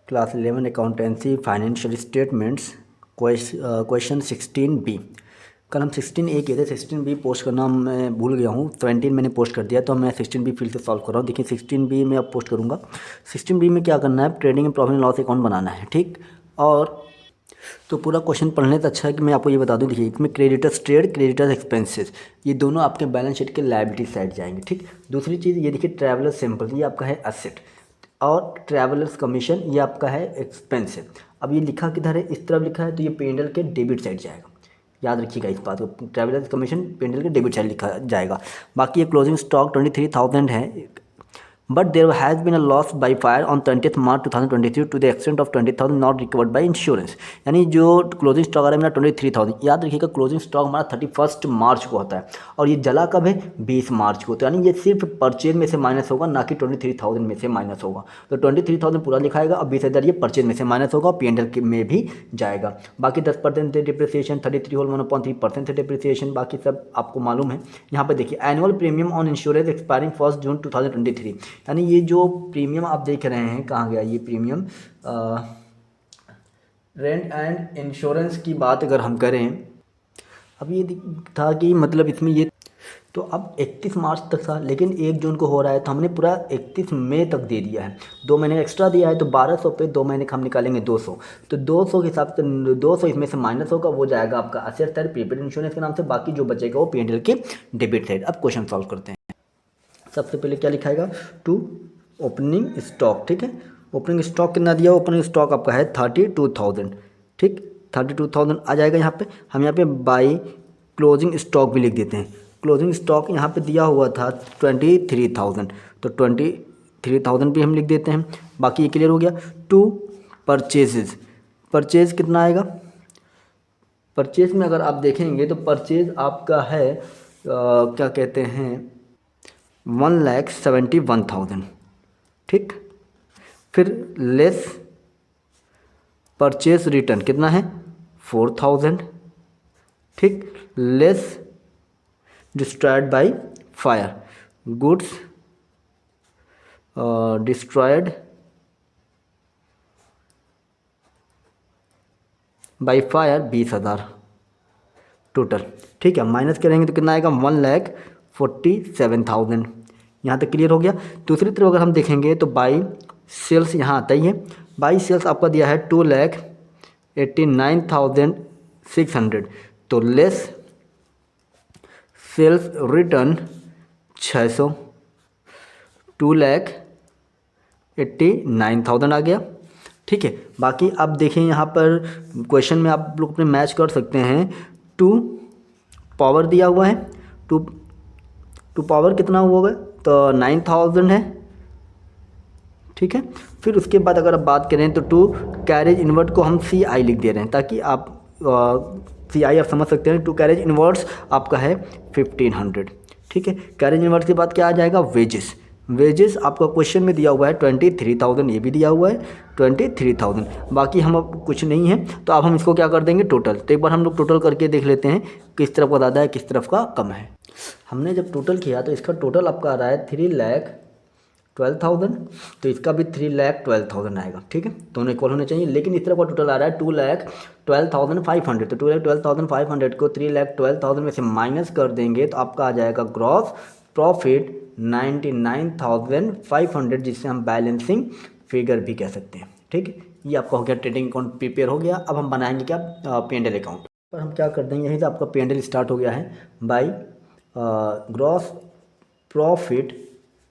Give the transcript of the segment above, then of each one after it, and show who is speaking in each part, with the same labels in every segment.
Speaker 1: Class 11 accountancy financial statements question 16B। कल हम 16A किए थे, 16B पोस्ट करना मैं भूल गया हूँ। 17 मैंने पोस्ट कर दिया, तो मैं 16B फिर से सॉल्व कर रहा हूँ। देखिए 16B में अब पोस्ट करूँगा। 16B में क्या करना है, trading and profit and loss account बनाना है, ठीक। और तो पूरा क्वेश्चन पढ़ने से अच्छा है कि मैं आपको ये बता दूं। देखिए इसमें क्रेडिटर्स ट्रेड, क्रेडिटर्स एक्सपेंसेस, ये दोनों आपके बैलेंस शीट के लायबिलिटी साइड जाएंगे, ठीक। दूसरी चीज़ ये देखिए ट्रैवलर्स सैंपल, ये आपका है एसेट, और ट्रैवलर्स कमीशन ये आपका है एक्सपेंस है। अब ये लिखा किधर है, इस तरफ लिखा है, तो ये पेंडल के डेबिट साइड जाएगा। याद रखिएगा इस बात को, ट्रैवलर्स कमीशन पेंडल के डेबिट साइड लिखा जाएगा। बाकी ये क्लोजिंग स्टॉक 23,000 है, but there has been a loss by fire on 20 March 2023 to the extent of 20,000 not recovered by insurance. यानी जो क्लोजिंग स्टॉक आ रहा है मेरा 23,000, याद रखिएगा क्लोजिंग स्टॉक हमारा 31 मार्च को होता है, और ये जला कब है, 20 मार्च को। तो यानी ये सिर्फ परचेज में से माइनस होगा, ना कि 23,000 में से माइनस होगा। तो 23,000 पूरा लिखाएगा, और 20,000 ये परचेज में से माइनस होगा, और P&L में भी जाएगा। बाकी 10% से डिप्रिसिएशन, 33.1% से डिप्रिसिएशन, बाकी सब आपको मालूम है। यहाँ पे देखिए annual premium on insurance expiring 1 जून 2023, यानी ये जो प्रीमियम आप देख रहे हैं, कहाँ गया ये प्रीमियम, रेंट एंड इंश्योरेंस की बात अगर हम करें, अब ये था कि मतलब इसमें ये, तो अब 31 मार्च तक था, लेकिन 1 जून को हो रहा है, तो हमने पूरा 31 मई तक दे दिया है। 2 महीने एक्स्ट्रा दिया है, तो 1200 पे 2 महीने का हम निकालेंगे 200, तो 200 के हिसाब से 200 इसमें से माइनस होगा, वो जाएगा आपका असेट साइड प्रीपेड इंश्योरेंस के नाम से, बाकी जो बचेगा वो P&L के डेबिट साइड। अब क्वेश्चन सॉल्व करते हैं। सबसे पहले क्या लिखाएगा, टू ओपनिंग स्टॉक, ठीक है। ओपनिंग स्टॉक कितना दिया, ओपनिंग स्टॉक आपका है 32,000, ठीक। 32,000 आ जाएगा यहाँ पे। हम यहाँ पे बाई क्लोजिंग स्टॉक भी लिख देते हैं। क्लोजिंग स्टॉक यहाँ पे दिया हुआ था 23,000, तो 23,000 भी हम लिख देते हैं। बाकी ये क्लियर हो गया। टू परचेजेज, परचेज कितना आएगा, परचेज में अगर आप देखेंगे तो परचेज आपका है क्या कहते हैं 1,71,000, ठीक। फिर लेस परचेज रिटर्न कितना है 4,000, ठीक। Less destroyed by fire, goods destroyed by fire 20,000 total, ठीक है। माइनस करेंगे तो कितना आएगा 1,47,000। यहाँ तक क्लियर हो गया। दूसरी तरफ अगर हम देखेंगे तो बाई सेल्स यहाँ आता ही है। बाई सेल्स आपका दिया है 2,89,600, तो लेस सेल्स रिटर्न 600, 2,89,000 आ गया, ठीक है। बाकी आप देखें यहाँ पर क्वेश्चन में आप लोग अपने मैच कर सकते हैं। टू पावर दिया हुआ है, टू पावर कितना होगा, तो 9,000 है, ठीक है। फिर उसके बाद अगर आप बात करें तो टू कैरेज इन्वर्ट को हम CI लिख दे रहे हैं, ताकि आप CI आप समझ सकते हैं। टू कैरेज इन्वर्ट्स आपका है 1,500, ठीक है। कैरेज इन्वर्ट के बाद क्या आ जाएगा, वेजेस। वेजेस आपका क्वेश्चन में दिया हुआ है 23,000, ये भी दिया हुआ है 23,000। बाकी हम अब कुछ नहीं है, तो अब हम इसको क्या कर देंगे टोटल। तो एक बार हम लोग टोटल करके देख लेते हैं किस तरफ का ज़्यादा है किस तरफ का कम है। हमने जब टोटल किया तो इसका टोटल आपका आ रहा है 3,12,000, तो इसका भी 3,12,000 आएगा, ठीक है। दोनों इक्वल होने चाहिए, लेकिन इस तरफ का टोटल आ रहा है 2,12,500, तो 2,12,500 को 3,12,000 में से माइनस कर देंगे तो आपका आ जाएगा ग्रॉस प्रॉफिट 99,500, जिससे हम बैलेंसिंग फिगर भी कह सकते हैं, ठीक है। ये आपका हो गया ट्रेडिंग अकाउंट प्रिपेयर हो गया। अब हम बनाएंगे क्या, P&L अकाउंट पर हम क्या कर देंगे, यहीं से आपका P&L स्टार्ट हो गया है बाई ग्रॉस प्रॉफिट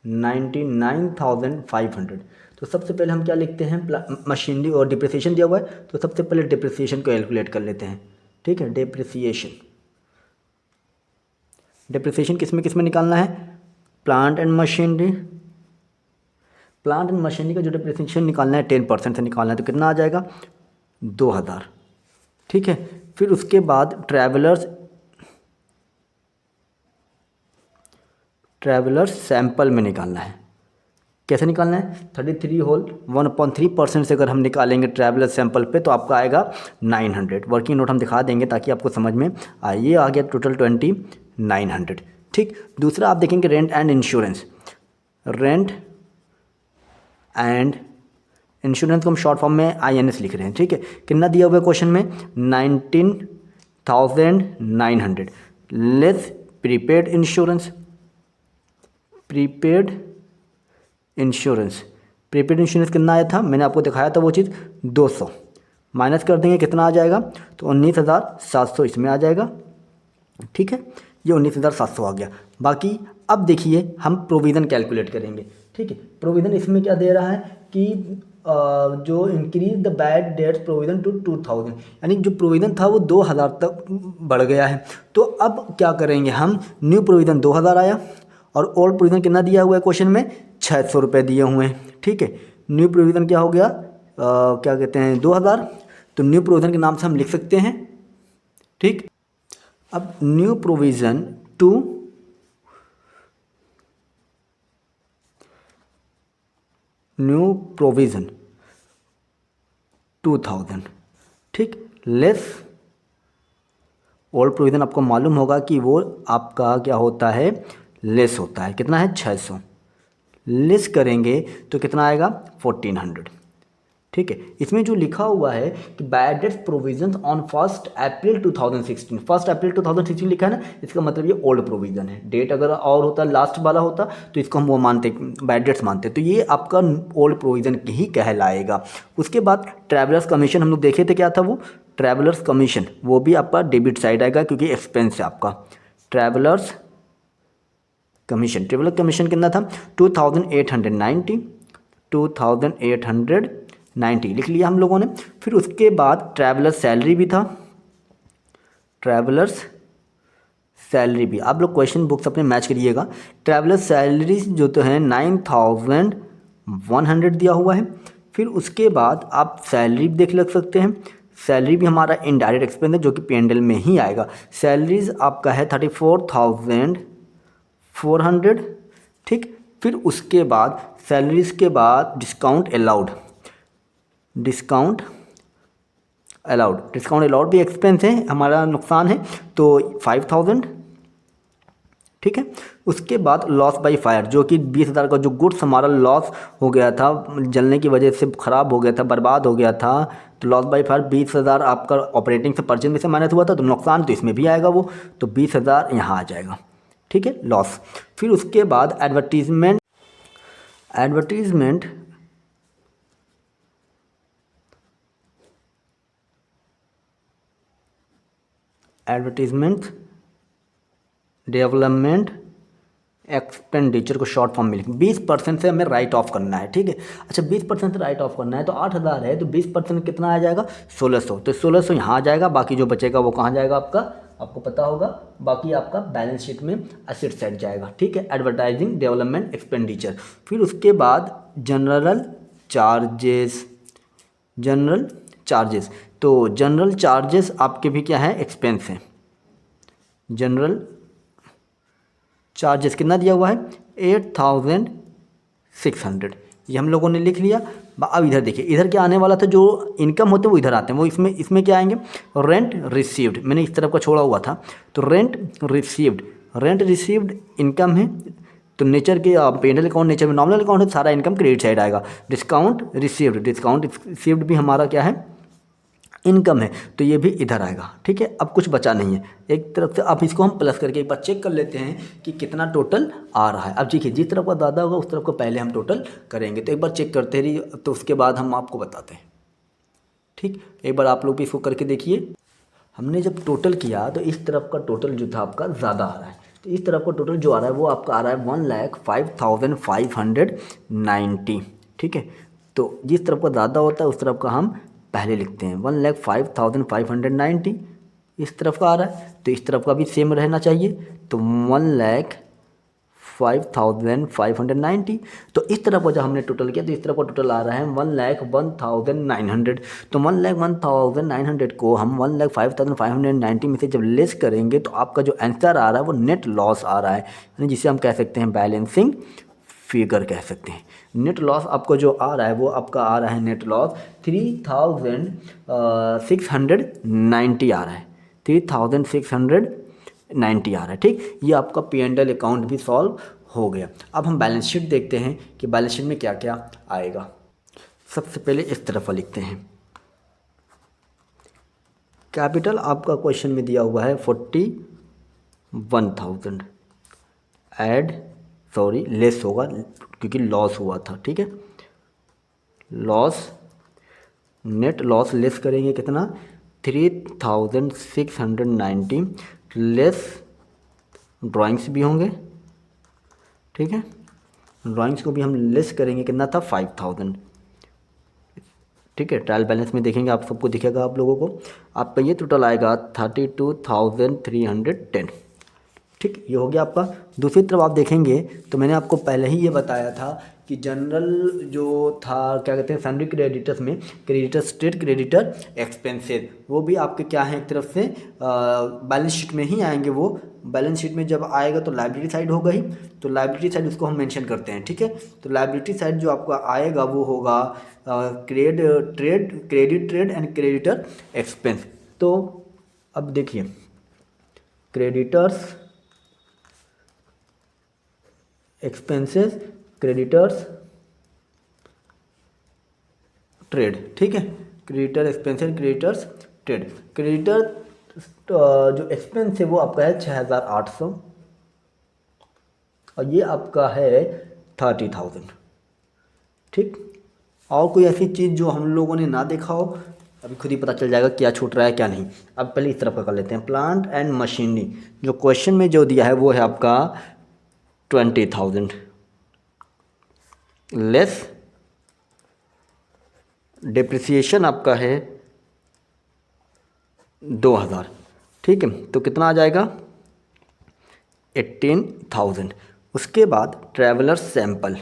Speaker 1: 99,500। तो सबसे पहले हम क्या लिखते हैं, मशीनरी और डिप्रिसिएशन दिया हुआ है, तो सबसे पहले डिप्रिसिएशन को कैलकुलेट कर लेते हैं, ठीक है। डिप्रिसिएशन किस में निकालना है, plant and machinery. Plant and machinery का जो डिप्रिसिएशन निकालना है 10% से निकालना है, तो कितना आ जाएगा 2,000, ठीक है। फिर उसके बाद ट्रैवलर्स सैंपल में निकालना है। कैसे निकालना है, 33 होल 1/3% से अगर हम निकालेंगे ट्रैवलर सैंपल पे, तो आपका आएगा 900। वर्किंग नोट हम दिखा देंगे ताकि आपको समझ में आए। ये आ गया टोटल 2,900, ठीक। दूसरा आप देखेंगे rent and insurance. Rent and insurance को हम शॉर्ट फॉर्म में INS लिख रहे हैं, ठीक है। कितना दिया हुआ है क्वेश्चन में, 19,900 less prepaid insurance. Prepaid insurance कितना आया था, मैंने आपको दिखाया था वो चीज़, 200 माइनस कर देंगे, कितना आ जाएगा, तो 19,700 इसमें आ जाएगा, ठीक है। ये 19,700 आ गया। बाकी अब देखिए हम प्रोविज़न कैलकुलेट करेंगे, ठीक है। प्रोविज़न इसमें क्या दे रहा है कि जो increase the bad debts provision to 2,000, यानी जो प्रोविज़न था वो 2,000 तक बढ़ गया है। तो अब क्या करेंगे हम, न्यू प्रोविज़न 2,000 आया और ओल्ड प्रोविज़न कितना दिया हुआ है क्वेश्चन में, 600 रुपये दिए हुए हैं, ठीक है। न्यू प्रोविज़न क्या हो गया, क्या कहते हैं, 2,000, तो न्यू प्रोविज़न के नाम से हम लिख सकते हैं, ठीक। अब new provision to new provision 2,000, ठीक, लेस ओल्ड प्रोविज़न। आपको मालूम होगा कि वो आपका क्या होता है, लेस होता है, कितना है, 600 लेस करेंगे तो कितना आएगा, 1,400, ठीक है। इसमें जो लिखा हुआ है कि बैड डेट्स प्रोविजंस ऑन 1 अप्रैल 2016, 1 अप्रैल 2016 लिखा है ना, इसका मतलब ये ओल्ड प्रोविज़न है। डेट अगर और होता, लास्ट वाला होता, तो इसको हम वो मानते, बैड डेट्स मानते, तो ये आपका ओल्ड प्रोविज़न ही कहलाएगा। उसके बाद ट्रैवलर्स कमीशन हम लोग देखे थे, क्या था वो, ट्रैवलर्स कमीशन, वो भी आपका डेबिट साइड आएगा क्योंकि एक्सपेंस है आपका। ट्रैवलर कमीशन कितना था, 2,890 लिख लिया हम लोगों ने। फिर उसके बाद ट्रैवलर्स सैलरी भी था, ट्रैवलर्स सैलरी भी, आप लोग क्वेश्चन बुक्स अपने मैच करिएगा। ट्रैवलर्स सैलरी जो तो है 9,100 दिया हुआ है। फिर उसके बाद आप सैलरी भी देख लग सकते हैं, सैलरी भी हमारा इनडायरेक्ट एक्सपेंस है जो कि P&L में ही आएगा। सैलरीज आपका है 34,400, ठीक। फिर उसके बाद सैलरीज के बाद डिस्काउंट अलाउड भी एक्सपेंस है, हमारा नुकसान है, तो 5,000, ठीक है। उसके बाद लॉस बाय फायर, जो कि 20,000 का जो गुड्स हमारा लॉस हो गया था, जलने की वजह से ख़राब हो गया था, बर्बाद हो गया था, तो लॉस बाय फायर 20,000 आपका ऑपरेटिंग से परचेज में से माइनस हुआ था, तो नुकसान तो इसमें भी आएगा वो, तो 20,000 यहाँ आ जाएगा, ठीक है, लॉस। फिर उसके बाद एडवर्टीजमेंट डेवलपमेंट एक्सपेंडिचर को शॉर्ट फॉर्म में लिखें। 20% से हमें राइट ऑफ करना है, ठीक है। अच्छा, 20% से राइट ऑफ करना है, तो 8,000 है, तो 20% कितना आ जाएगा, 1,600, तो 1,600 यहाँ आ जाएगा। बाकी जो बचेगा वो कहाँ जाएगा आपका, आपको पता होगा, बाकी आपका बैलेंस शीट में एसेट सेट जाएगा, ठीक है। Advertising development expenditure. फिर उसके बाद जनरल चार्जेस, तो जनरल चार्जेस आपके भी क्या है, एक्सपेंस है। जनरल चार्जेस कितना दिया हुआ है, 8,600, ये हम लोगों ने लिख लिया। अब इधर देखिए, इधर क्या आने वाला था, जो इनकम होते हैं वो इधर आते हैं, वो इसमें क्या आएंगे, रेंट रिसीव्ड, मैंने इस तरफ का छोड़ा हुआ था, तो रेंट रिसीव्ड इनकम है, तो नेचर के P&L अकाउंट नेचर में नॉमिनल अकाउंट है, सारा इनकम क्रेडिट साइड आएगा। डिस्काउंट रिसीव्ड भी हमारा क्या है, इनकम है, तो ये भी इधर आएगा, ठीक है। अब कुछ बचा नहीं है एक तरफ से, अब इसको हम प्लस करके एक बार चेक कर लेते हैं कि कितना टोटल आ रहा है। अब देखिए, जिस तरफ का ज़्यादा होगा उस तरफ को पहले हम टोटल करेंगे, तो एक बार चेक करते रहिए, तो उसके बाद हम आपको बताते हैं, ठीक। एक बार आप लोग भी इसको करके देखिए। हमने जब टोटल किया तो इस तरफ का टोटल जो था आपका ज़्यादा आ रहा है, तो इस तरफ का टोटल जो आ रहा है वो आपका आ रहा है 1,05,590, ठीक है। तो जिस तरफ का ज़्यादा होता है उस तरफ का हम पहले लिखते हैं, 1,05,590 इस तरफ का आ रहा है, तो इस तरफ का भी सेम रहना चाहिए, तो 1,05,590। तो इस तरफ का जब हमने टोटल किया तो इस तरफ का टोटल आ रहा है 1,01,900। तो 1,01,900 को हम 1,05,590 में से जब लेस करेंगे तो आपका जो आंसर आ रहा है वो नेट लॉस आ रहा है, यानी जिसे हम कह सकते हैं बैलेंसिंग फिगर कह सकते हैं। नेट लॉस आपको जो आ रहा है वो आपका आ रहा है, नेट लॉस 3,690 आ रहा है, 3,690 आ रहा है, ठीक। ये आपका P&L अकाउंट भी सॉल्व हो गया। अब हम बैलेंस शीट देखते हैं कि बैलेंस शीट में क्या क्या आएगा। सबसे पहले इस तरफ लिखते हैं। कैपिटल आपका क्वेश्चन में दिया हुआ है 41,000, लेस होगा क्योंकि लॉस हुआ था, ठीक है। लॉस, नेट लॉस लेस करेंगे कितना, 3,690 लेस ड्राइंग्स भी होंगे, ठीक है। ड्राइंग्स को भी हम लेस करेंगे, कितना था 5,000, ठीक है। ट्रायल बैलेंस में देखेंगे आप सबको दिखेगा आप लोगों को, आपका ये टोटल आएगा 32,310, ठीक। ये हो गया आपका। दूसरी तरफ आप देखेंगे तो मैंने आपको पहले ही ये बताया था कि जनरल जो था क्या कहते हैं सैलरी क्रेडिटर्स में क्रेडिटर स्टेट क्रेडिटर एक्सपेंसेस, वो भी आपके क्या हैं एक तरफ से बैलेंस शीट में ही आएंगे। वो बैलेंस शीट में जब आएगा तो लायबिलिटी साइड होगा ही, तो लायबिलिटी साइड उसको हम मेंशन करते हैं, ठीक है। तो लायबिलिटी साइड जो आपका आएगा वो होगा credit trade and creditor expense. तो अब देखिए क्रेडिटर्स एक्सपेंसेस, क्रेडिटर्स ट्रेड, ठीक है। Creditor expenses, creditors trade. Creditor जो एक्सपेंस है वो आपका है 6,800 और ये आपका है 30,000, ठीक। और कोई ऐसी चीज़ जो हम लोगों ने ना देखा हो, अभी खुद ही पता चल जाएगा क्या छूट रहा है क्या नहीं। अब पहले इस तरफ का कर लेते हैं। प्लांट एंड मशीनरी जो क्वेश्चन में जो दिया है वो है आपका 20,000 लेस डिप्रिसिएशन आपका है 2,000, ठीक है। तो कितना आ जाएगा 18,000। उसके बाद ट्रैवलर्स सैंपल,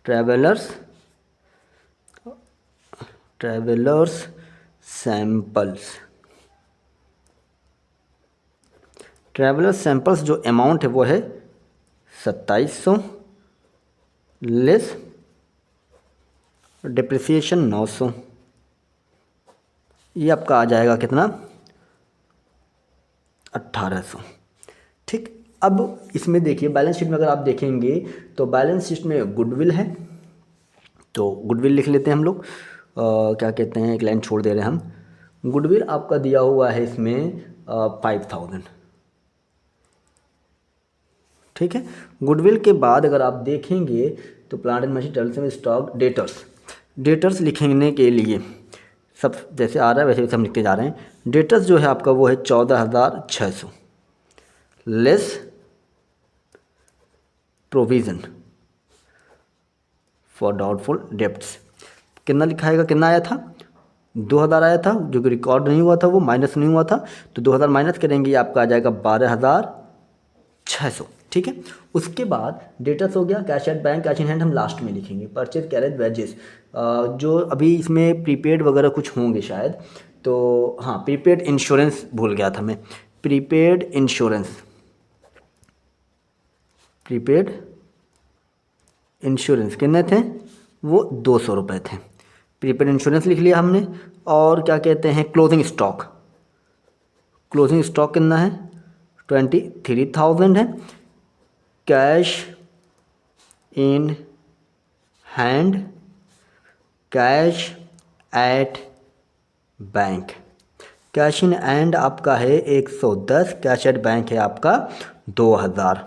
Speaker 1: ट्रैवलर्स सैंपल्स जो अमाउंट है वो है 2700 लेस डिप्रिसिएशन 900, ये आपका आ जाएगा कितना 1800, ठीक। अब इसमें देखिए बैलेंस शीट में अगर आप देखेंगे तो बैलेंस शीट में गुडविल है, तो गुडविल लिख लेते हैं हम लोग। क्या कहते हैं, एक लाइन छोड़ दे रहे हैं हम। गुडविल आपका दिया हुआ है इसमें 5,000, ठीक है। गुडविल के बाद अगर आप देखेंगे तो plant and machine development stock debtors लिखने के लिए सब जैसे आ रहा है वैसे वैसे हम लिखते जा रहे हैं। डेटर्स जो है आपका वो है 14,600 less provision for doubtful debts. कितना लिखाएगा, कितना आया था 2,000 आया था, जो कि रिकॉर्ड नहीं हुआ था, वो माइनस नहीं हुआ था, तो 2,000 माइनस करेंगे ये आपका आ जाएगा 12,600, ठीक है। उसके बाद डेटर्स हो गया। Cash at bank, cash in hand हम लास्ट में लिखेंगे। परचेज कैरेज वेजेस जो अभी इसमें प्रीपेड वगैरह कुछ होंगे शायद, तो हाँ प्रीपेड इंश्योरेंस भूल गया था मैं। प्रीपेड इंश्योरेंस कितने थे, वो 200 रुपये थे। प्रीपेड इंश्योरेंस लिख लिया हमने। और क्या कहते हैं क्लोजिंग स्टॉक कितना है 23,000 है। Cash in hand, cash at bank, cash in hand आपका है 110, कैश एट बैंक है आपका 2,000,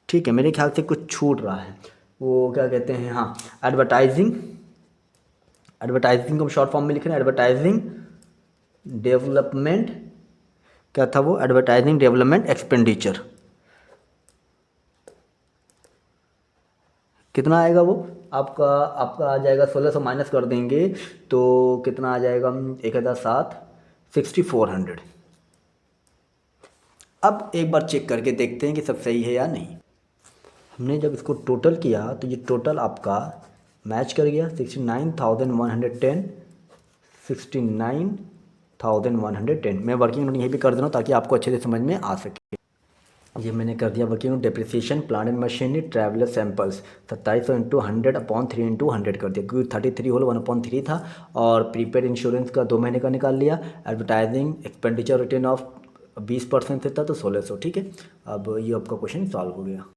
Speaker 1: ठीक है। मेरे ख्याल से कुछ छूट रहा है, वो क्या कहते हैं, हाँ एडवर्टाइजिंग को शॉर्ट फॉर्म में लिख रहे हैं। एडवर्टाइजिंग डेवलपमेंट, क्या था वो, एडवर्टाइजिंग डेवलपमेंट एक्सपेंडिचर कितना आएगा वो आपका आ जाएगा 1,600 माइनस कर देंगे तो कितना आ जाएगा 1,007, 6,400। अब एक बार चेक करके देखते हैं कि सब सही है या नहीं। हमने जब इसको टोटल किया तो ये टोटल आपका मैच कर गया 69,110, 69,110। मैं वर्किंग नोट यहीं पे कर दे रहा हूँ ताकि आपको अच्छे से समझ में आ सके। ये मैंने कर दिया working note. Depreciation plant and machinery traveller samples 2700 into 100 upon 3 into 100 कर दिया, क्योंकि 33 होल 1/3 था। और प्रीपेड इंश्योरेंस का 2 महीने का निकाल लिया। एडवर्टाइजिंग एक्सपेंडिचर रिटर्न ऑफ 20% से था तो 1,600, ठीक है। अब ये आपका क्वेश्चन सॉल्व हो गया।